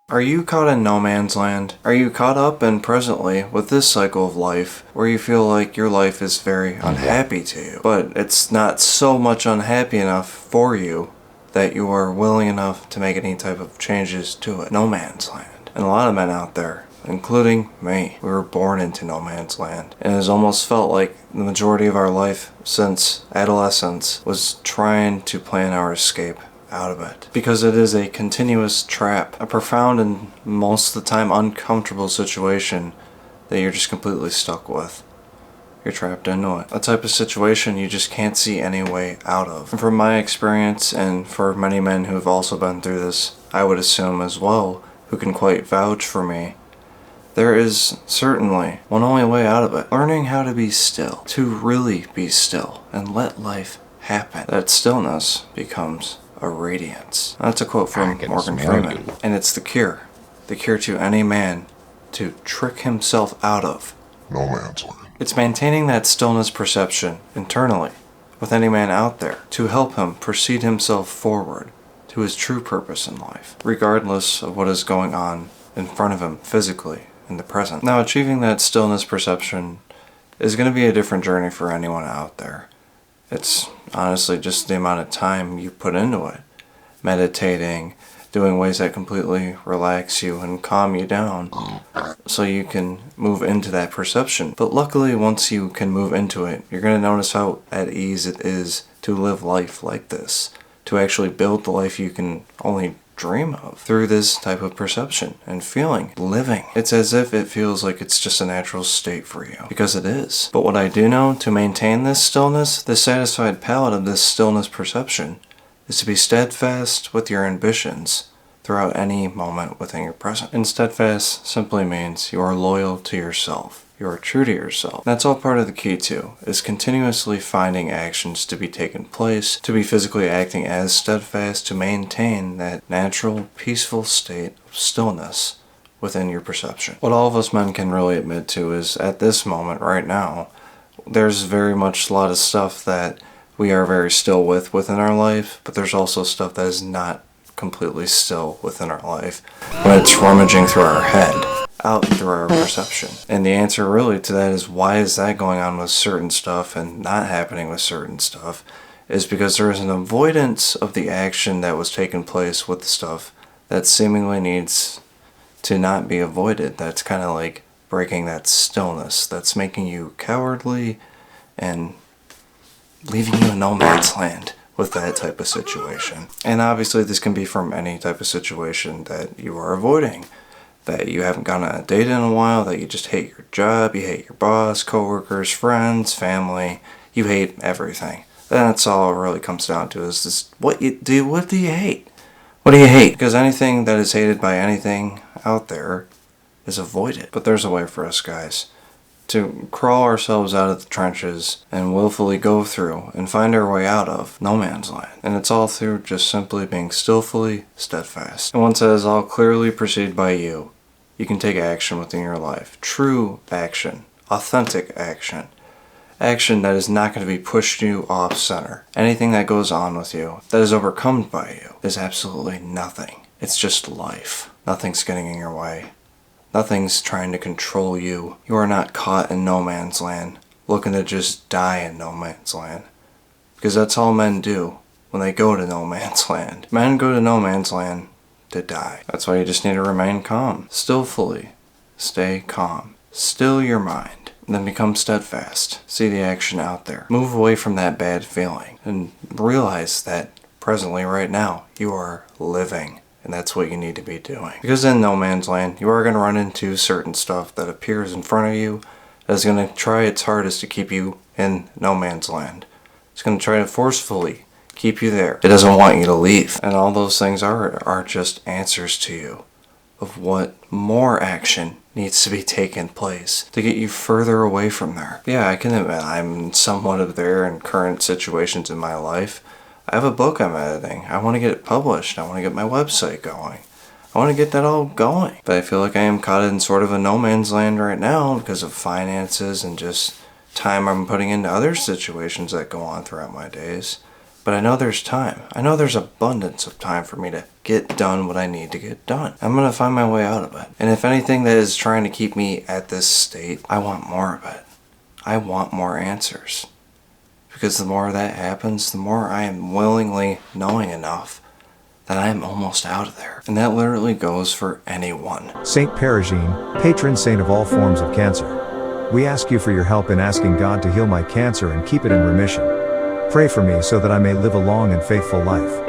Are you caught in no man's land? Are you caught up in presently with this cycle of life where you feel like your life is very unhappy to you, but it's not so much unhappy enough for you that you are willing enough to make any type of changes to it? No man's land. And a lot of men out there, including me, we were born into no man's land. And it has almost felt like the majority of our life since adolescence was trying to plan our escape out of it. Because it is a continuous trap, a profound and most of the time uncomfortable situation that you're just completely stuck with. You're trapped into it. A type of situation you just can't see any way out of. And from my experience, and for many men who have also been through this, I would assume as well, who can quite vouch for me, there is certainly one only way out of it. Learning how to be still. To really be still and let life happen. That stillness becomes a radiance. That's a quote from Morgan Freeman. And it's the cure. The cure to any man to trick himself out of no man's land. It's maintaining that stillness perception internally with any man out there to help him proceed himself forward to his true purpose in life, regardless of what is going on in front of him physically in the present. Now, achieving that stillness perception is going to be a different journey for anyone out there. It's honestly just the amount of time you put into it. Meditating, doing ways that completely relax you and calm you down so you can move into that perception. But luckily, once you can move into it, you're going to notice how at ease it is to live life like this, to actually build the life you can only dream of through this type of perception and feeling, living. It's as if it feels like it's just a natural state for you, because it is. But what I do know to maintain this stillness, the satisfied palate of this stillness perception, is to be steadfast with your ambitions throughout any moment within your present. And steadfast simply means you are loyal to yourself. You are true to yourself. That's all part of the key too, is continuously finding actions to be taken place, to be physically acting as steadfast, to maintain that natural, peaceful state of stillness within your perception. What all of us men can really admit to is at this moment right now, there's very much a lot of stuff that we are very still with within our life, but there's also stuff that is not completely still within our life when it's rummaging through our head, out through our perception. And the answer really to that is, why is that going on with certain stuff and not happening with certain stuff, is because there is an avoidance of the action that was taking place with the stuff that seemingly needs to not be avoided. That's kind of like breaking that stillness that's making you cowardly and leaving you in no man's land with that type of situation. And obviously this can be from any type of situation that you are avoiding, that you haven't gone on a date in a while, that you just hate your job, you hate your boss, coworkers, friends, family, you hate everything. That's all it really comes down to, is this, what do you hate? What do you hate? Because anything that is hated by anything out there is avoided. But there's a way for us guys to crawl ourselves out of the trenches and willfully go through and find our way out of no man's land. And it's all through just simply being stillfully steadfast. And once that is all clearly perceived by you, you can take action within your life. True action. Authentic action. Action that is not going to be pushed you off center. Anything that goes on with you, that is overcome by you, is absolutely nothing. It's just life. Nothing's getting in your way. Nothing's trying to control you. You are not caught in no man's land, looking to just die in no man's land. Because that's all men do when they go to no man's land. Men go to no man's land to die. That's why you just need to remain calm. Stillfully. Stay calm. Still your mind. And then become steadfast. See the action out there. Move away from that bad feeling. And realize that presently, right now, you are living. And that's what you need to be doing. Because in no man's land, you are going to run into certain stuff that appears in front of you that is going to try its hardest to keep you in no man's land. It's going to try to forcefully keep you there. It doesn't want you to leave. And all those things are just answers to you of what more action needs to be taken place to get you further away from there. Yeah, I can admit I'm somewhat of there in current situations in my life. I have a book I'm editing. I want to get it published. I want to get my website going. I want to get that all going. But I feel like I am caught in sort of a no man's land right now because of finances and just time I'm putting into other situations that go on throughout my days. But I know there's time. I know there's abundance of time for me to get done what I need to get done. I'm going to find my way out of it. And if anything that is trying to keep me at this state, I want more of it. I want more answers. Because the more that happens, the more I am willingly knowing enough that I am almost out of there. And that literally goes for anyone. Saint Perigine, patron saint of all forms of cancer. We ask you for your help in asking God to heal my cancer and keep it in remission. Pray for me so that I may live a long and faithful life.